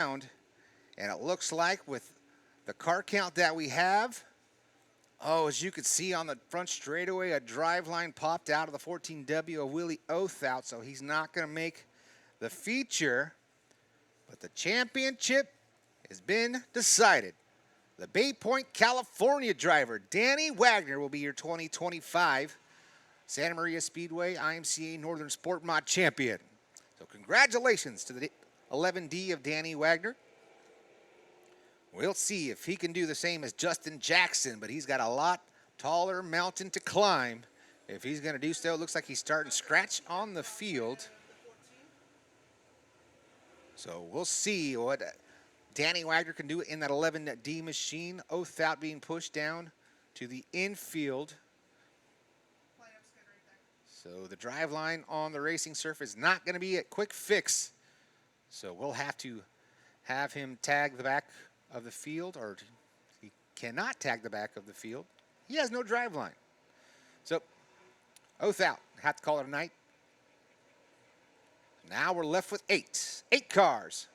And it looks like with the car count that we have, oh, as you can see on the front straightaway, a drive line popped out of the 14W of Willie Oathout, so he's not going to make the feature. But the championship has been decided. The Bay Point, California driver, Danny Wagner, will be your 2025 Santa Maria Speedway IMCA Northern SportMod champion. So congratulations to the 11D of Danny Wagner. We'll see if he can do the same as Justin Jackson, but he's got a lot taller mountain to climb. If he's going to do so, it looks like he's starting scratch on the field. So we'll see what Danny Wagner can do in that 11D machine. Oathout being pushed down to the infield. So the drive line on the racing surface is not going to be a quick fix. So we'll have to have him tag the back of the field, or he cannot tag the back of the field. He has no drive line. So Oathout, have to call it a night. Now we're left with eight cars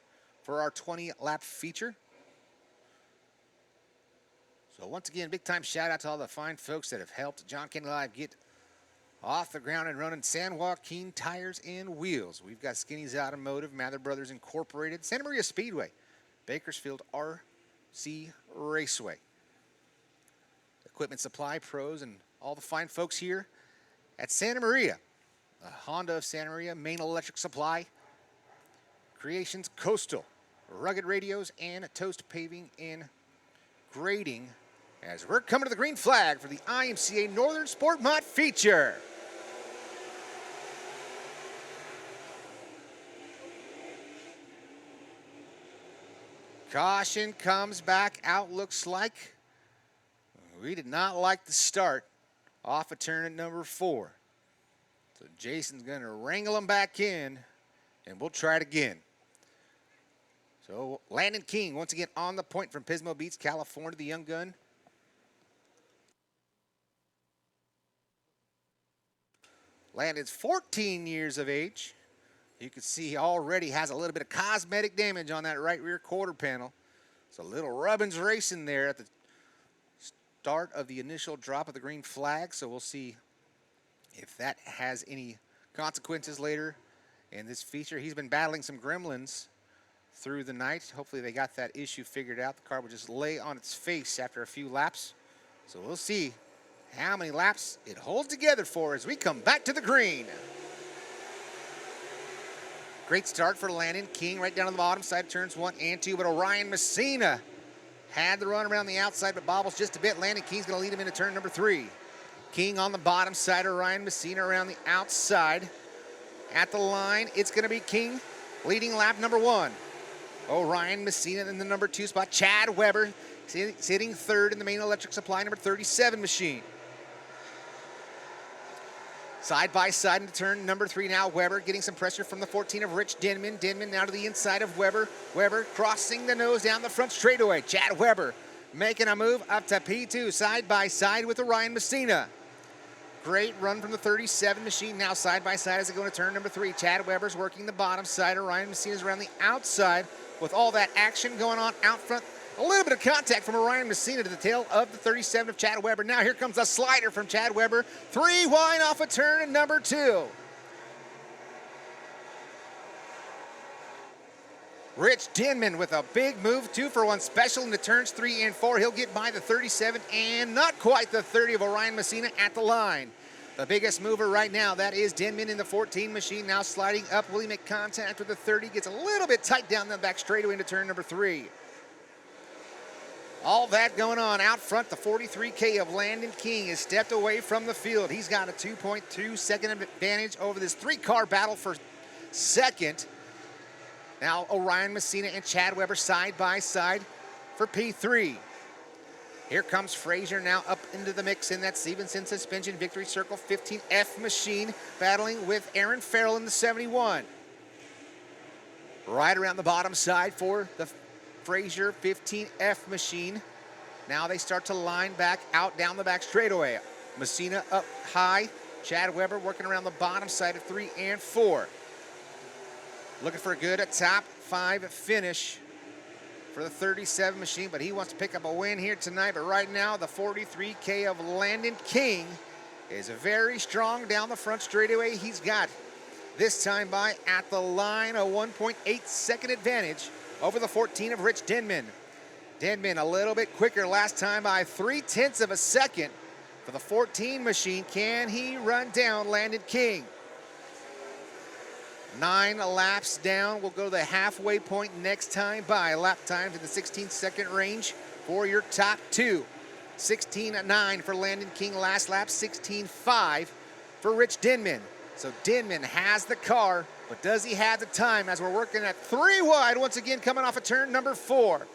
for our 20-lap feature. So once again, big time shout out to all the fine folks that have helped John Kennedy Live get off the ground and running. San Joaquin Tires and Wheels. We've got Skinny's Automotive, Mather Brothers Incorporated, Santa Maria Speedway, Bakersfield RC Raceway, Equipment Supply Pros, and all the fine folks here at Santa Maria. Honda of Santa Maria, Main Electric Supply, Creations Coastal, Rugged Radios, and Toast Paving and Grading, as we're coming to the green flag for the IMCA Northern SportMod feature. Caution comes back out, looks like. We did not like the start off of turn at number 4. So Jason's going to wrangle him back in, and we'll try it again. So Landon King, once again on the point from Pismo Beach, California, the young gun. Landon's 14 years of age. You can see he already has a little bit of cosmetic damage on that right rear quarter panel. So little Rubbins racing there at the start of the initial drop of the green flag. So we'll see if that has any consequences later in this feature. He's been battling some gremlins through the night. Hopefully they got that issue figured out. The car will just lay on its face after a few laps. So we'll see how many laps it holds together for as we come back to the green. Great start for Landon King right down on the bottom side of turns 1 and 2, but Orion Messina had the run around the outside, but bobbles just a bit. Landon King's going to lead him into turn number 3. King on the bottom side, Orion Messina around the outside. At the line, it's going to be King leading lap number 1. Orion Messina in the number 2 spot. Chad Weber sitting third in the Main Electric Supply number 37 machine. Side by side into turn number 3 now. Weber getting some pressure from the 14 of Rich Denman. Denman now to the inside of Weber. Weber crossing the nose down the front straightaway. Chad Weber making a move up to P2 side by side with Orion Messina. Great run from the 37 machine now side by side as they go into turn number 3. Chad Weber's working the bottom side. Orion Messina's around the outside with all that action going on out front. A little bit of contact from Orion Messina to the tail of the 37 of Chad Weber. Now here comes a slider from Chad Weber. 3 wide off a turn and number 2. Rich Denman with a big move, 2-for-1 special into turns 3 and 4. He'll get by the 37 and not quite the 30 of Orion Messina at the line. The biggest mover right now, that is Denman in the 14 machine, now sliding up. Will he make contact with the 30? Gets a little bit tight down the back straightaway into turn number 3. All that going on out front. The 43K of Landon King has stepped away from the field. He's got a 2.2 second advantage over this 3-car battle for second. Now Orion Messina and Chad Weber side by side for P3. Here comes Frazier now up into the mix in that Stevenson Suspension Victory Circle 15F machine, battling with Aaron Farrell in the 71. Right around the bottom side for the Frazier 15F machine. Now they start to line back out down the back straightaway. Messina up high. Chad Weber working around the bottom side of 3 and 4. Looking for a good top 5 finish for the 37 machine, but he wants to pick up a win here tonight. But right now, the 43K of Landon King is very strong down the front straightaway. He's got this time by at the line a 1.8 second advantage over the 14 of Rich Denman. Denman a little bit quicker last time by 0.3 of a second for the 14 machine. Can he run down Landon King? 9 laps down. We'll go to the halfway point next time by. Lap times in the 16-second range for your top two. 16.9 for Landon King last lap, 16.5 for Rich Denman. So Denman has the car, but does he have the time as we're working at 3 wide once again coming off of turn number 4.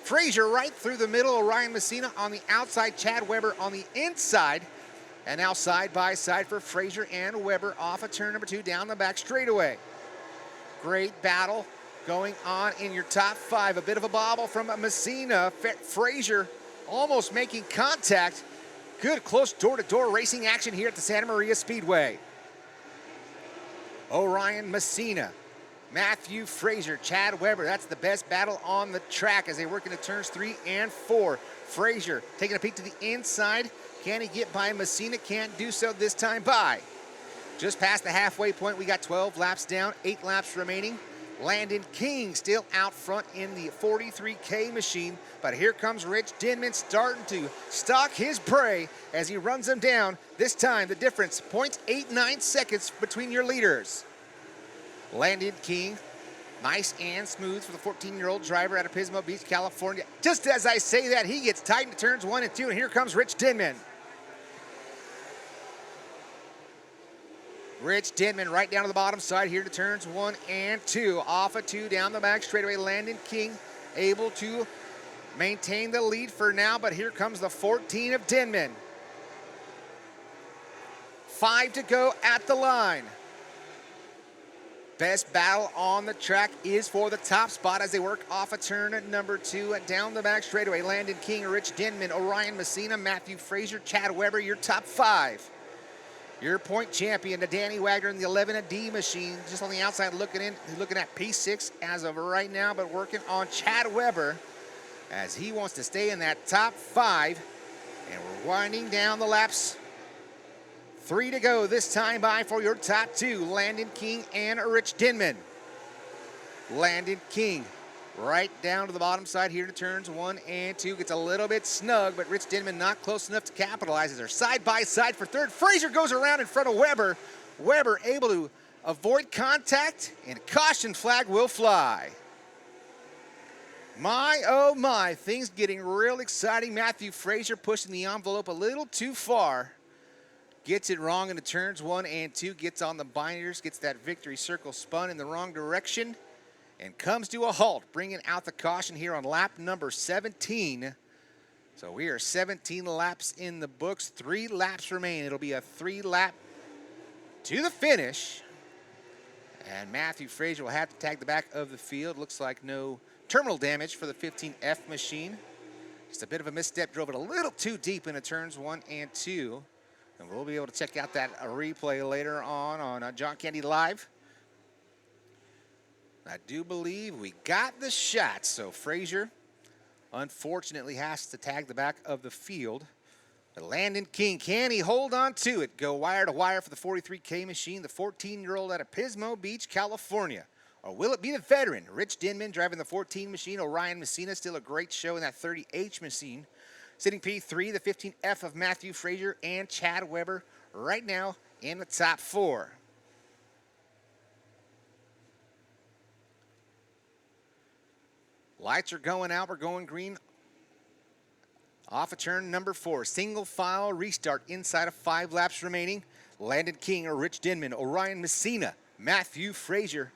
Frazier right through the middle, Orion Messina on the outside, Chad Weber on the inside. And now side by side for Frazier and Weber off of turn number 2 down the back straightaway. Great battle going on in your top 5. A bit of a bobble from Messina. Frazier almost making contact. Good close door-to-door racing action here at the Santa Maria Speedway. Orion Messina, Matthew Frazier, Chad Weber. That's the best battle on the track as they work into turns 3 and 4. Frazier taking a peek to the inside. Can he get by Messina? Can't do so this time by. Just past the halfway point, we got 12 laps down, 8 laps remaining. Landon King still out front in the 43K machine, but here comes Rich Denman starting to stalk his prey as he runs them down. This time, the difference, 0.89 seconds between your leaders. Landon King, nice and smooth for the 14-year-old driver out of Pismo Beach, California. Just as I say that, he gets tight into turns 1 and 2, and here comes Rich Denman. Rich Denman right down to the bottom side here to turns 1 and 2. Off of 2 down the back straightaway. Landon King able to maintain the lead for now, but here comes the 14 of Denman. 5 to go at the line. Best battle on the track is for the top spot as they work off of turn number 2 down the back straightaway. Landon King, Rich Denman, Orion Messina, Matthew Frazier, Chad Weber, your top 5. Your point champion, the Danny Wagner in the 11D machine, just on the outside looking in. He's looking at P6 as of right now, but working on Chad Weber as he wants to stay in that top 5. And we're winding down the laps. 3 to go this time by for your top 2, Landon King and Rich Denman. Landon King right down to the bottom side here to turns 1 and 2. Gets a little bit snug, but Rich Denman not close enough to capitalize as they're side by side for third. Frazier goes around in front of Weber. Weber able to avoid contact, and caution flag will fly. My, oh my, things getting real exciting. Matthew Frazier pushing the envelope a little too far. Gets it wrong into turns 1 and 2. Gets on the binders, gets that victory circle spun in the wrong direction, and comes to a halt, bringing out the caution here on lap number 17. So we are 17 laps in the books. 3 laps remain. It'll be a 3-lap to the finish. And Matthew Frazier will have to tag the back of the field. Looks like no terminal damage for the 15F machine. Just a bit of a misstep. Drove it a little too deep into turns 1 and 2. And we'll be able to check out that replay later on John Candy Live. I do believe we got the shot, so Frazier unfortunately has to tag the back of the field. But Landon King, can he hold on to it? Go wire to wire for the 43K machine, the 14-year-old out of Pismo Beach, California. Or will it be the veteran, Rich Denman, driving the 14 machine? Orion Messina, still a great show in that 30H machine. Sitting P3, the 15F of Matthew Frazier and Chad Weber right now in the top 4. Lights are going out. We're going green off of turn number 4. Single file restart inside of 5 laps remaining. Landon King or Rich Denman, Orion Messina, Matthew Frazier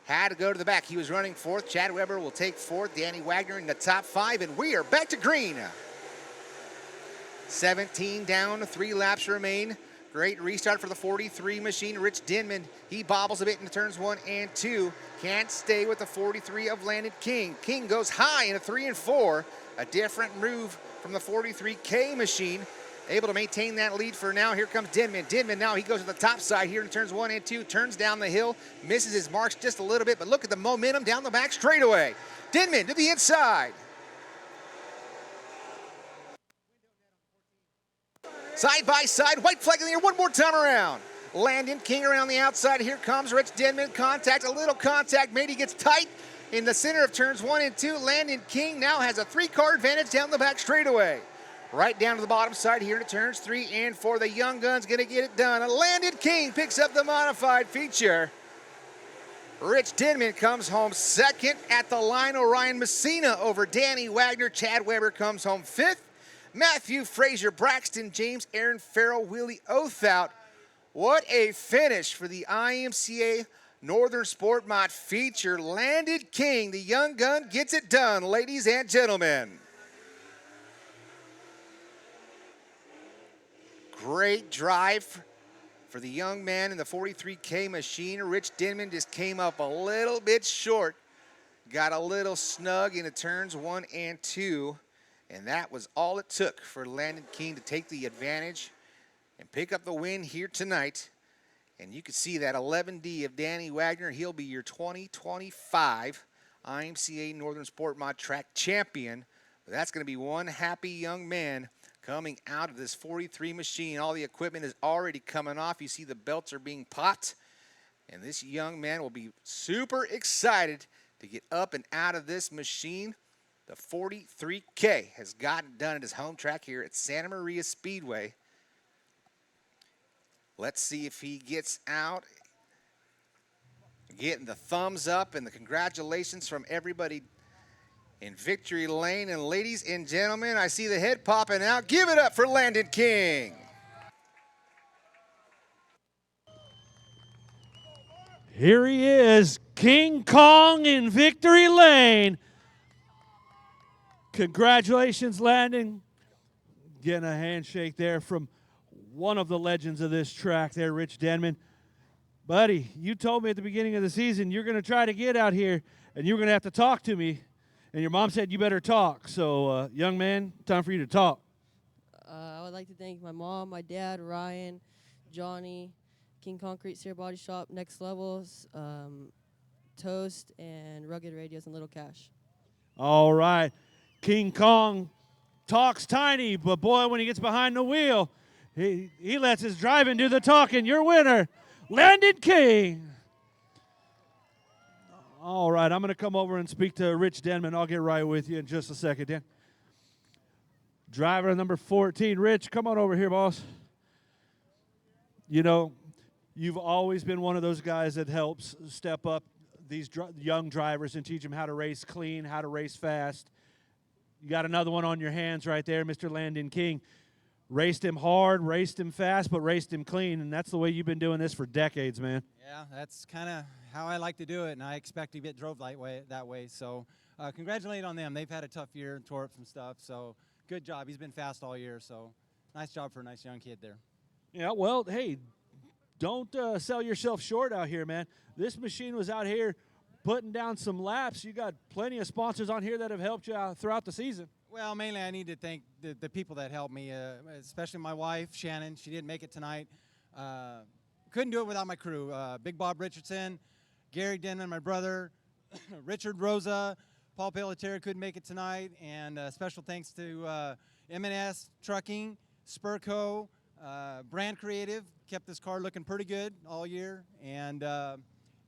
had to go to the back. He was running 4th. Chad Weber will take 4th. Danny Wagner in the top 5, and we are back to green. 17 down, 3 laps remain. Great restart for the 43 machine. Rich Denman, he bobbles a bit into turns 1 and 2. Can't stay with the 43 of Landon King. King goes high into 3 and 4. A different move from the 43K machine. able to maintain that lead for now. Here comes Denman. Denman now, he goes to the top side here in turns 1 and 2, turns down the hill, misses his marks just a little bit, but look at the momentum down the back straightaway. Denman to the inside. Side by side, white flag in the air, one more time around. Landon King around the outside. Here comes Rich Denman. Contact, a little contact. Maybe gets tight in the center of turns 1 and 2. Landon King now has a 3-car advantage down the back straightaway. Right down to the bottom side here to turns 3 and 4. The young gun's going to get it done. Landon King picks up the modified feature. Rich Denman comes home second at the line. Orion Messina over Danny Wagner. Chad Weber comes home 5th. Matthew Frazier, Braxton James, Aaron Farrell, Willie Othout. What a finish for the IMCA Northern SportMod feature. Landon King, the young gun, gets it done, ladies and gentlemen. Great drive for the young man in the 43K machine. Rich Denman just came up a little bit short. Got a little snug into turns 1 and 2. And that was all it took for Landon King to take the advantage and pick up the win here tonight. And you can see that 11D of Danny Wagner. He'll be your 2025 IMCA Northern SportMod Track champion. But that's going to be one happy young man coming out of this 43 machine. All the equipment is already coming off. You see the belts are being popped. And this young man will be super excited to get up and out of this machine. The 43K has gotten done at his home track here at Santa Maria Speedway. Let's see if he gets out. Getting the thumbs up and the congratulations from everybody in victory lane. And ladies and gentlemen, I see the head popping out. Give it up for Landon King. Here he is, King Kong in victory lane. Congratulations, Landon. Getting a handshake there from one of the legends of this track there, Rich Denman. Buddy, you told me at the beginning of the season you're going to try to get out here and you're going to have to talk to me. And your mom said you better talk. So, young man, time for you to talk. I would like to thank my mom, my dad, Ryan, Johnny, King Concrete Sear Body Shop, Next Levels, Toast, and Rugged Radios and Little Cash. All right. King Kong talks tiny, but boy, when he gets behind the wheel, he lets his driving do the talking. Your winner, Landon King. All right, I'm going to come over and speak to Rich Denman. I'll get right with you in just a second, Dan. Driver number 14, Rich, come on over here, boss. You know, you've always been one of those guys that helps step up these young drivers and teach them how to race clean, how to race fast. You got another one on your hands right there, Mr. Landon King. Raced him hard, raced him fast, but raced him clean, and that's the way you've been doing this for decades, man. Yeah, that's kind of how I like to do it, and I expect to get drove that way. So congratulate on them. They've had a tough year and tore up some stuff, so good job. He's been fast all year, so nice job for a nice young kid there. Yeah, well, hey, don't sell yourself short out here, man. This machine was out here putting down some laps. You got plenty of sponsors on here that have helped you out throughout the season. Well, mainly I need to thank the people that helped me, especially my wife, Shannon. She didn't make it tonight. Couldn't do it without my crew. Big Bob Richardson, Gary Denman, my brother, Richard Rosa, Paul Pelletier couldn't make it tonight. And special thanks to M&S Trucking, Spurco, Brand Creative, kept this car looking pretty good all year. And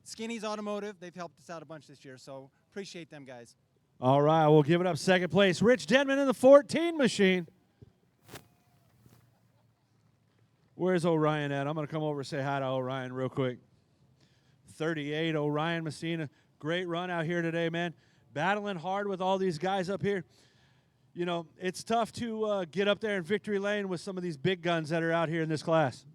Skinny's Automotive, they've helped us out a bunch this year, so appreciate them, guys. All right, we'll give it up second place. Rich Denman in the 14 machine. Where's Orion at? I'm going to come over and say hi to Orion real quick. 38, Orion Messina. Great run out here today, man. Battling hard with all these guys up here. You know, it's tough to get up there in victory lane with some of these big guns that are out here in this class.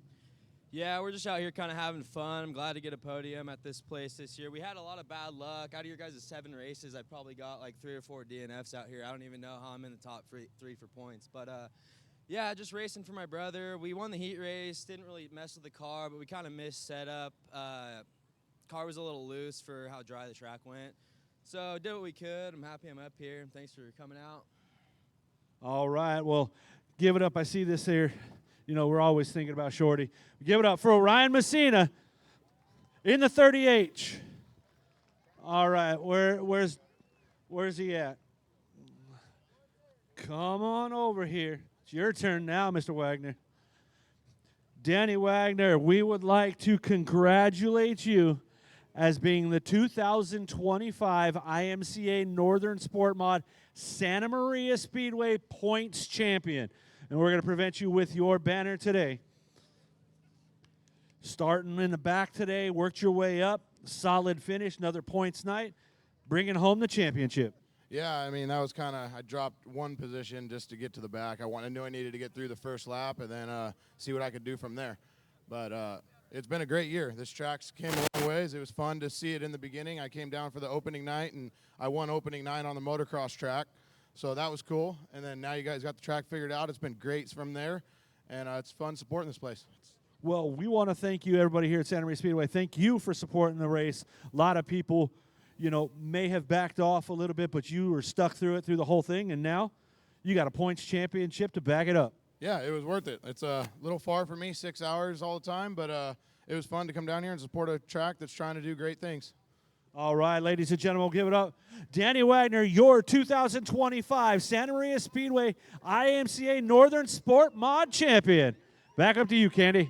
Yeah, we're just out here kind of having fun. I'm glad to get a podium at this place this year. We had a lot of bad luck. Out of your guys' 7 races, I probably got like 3 or 4 DNFs out here. I don't even know how I'm in the top 3 for points. But, yeah, just racing for my brother. We won the heat race. Didn't really mess with the car, but we kind of missed setup. Car was a little loose for how dry the track went. So did what we could. I'm happy I'm up here. Thanks for coming out. All right, well, Give it up. I see this here. You know, we're always thinking about Shorty. Give it up for Ryan Messina in the 30H. All right, where's he at? Come on over here. It's your turn now, Mr. Wagner. Danny Wagner, we would like to congratulate you as being the 2025 IMCA Northern Sport Mod Santa Maria Speedway Points Champion. And we're going to present you with your banner today. Starting in the back today, worked your way up, solid finish, another points night, bringing home the championship. Yeah, I mean, that was kind of, I dropped one position just to get to the back. I knew I needed to get through the first lap and then see what I could do from there. But it's been a great year. This track's came a long ways. It was fun to see it in the beginning. I came down for the opening night, and I won opening night on the motocross track. So that was cool. And then now you guys got the track figured out. It's been great from there, and it's fun supporting this place. Well, we want to thank you, everybody here at Santa Maria Speedway. Thank you for supporting the race. A lot of people, you know, may have backed off a little bit, but you were stuck through it through the whole thing, and now you got a points championship to back it up. Yeah, it was worth it. It's a little far for me, 6 hours all the time, but it was fun to come down here and support a track that's trying to do great things. All right, ladies and gentlemen, we'll give it up. Danny Wagner, your 2025 Santa Maria Speedway IMCA Northern Sport Mod Champion. Back up to you, Candy.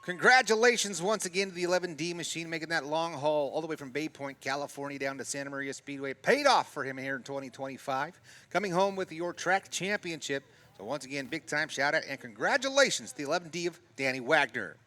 Congratulations once again to the 11D machine, making that long haul all the way from Bay Point, California, down to Santa Maria Speedway. Paid off for him here in 2025. Coming home with your track championship. So once again, big time shout out and congratulations to the 11D of Danny Wagner.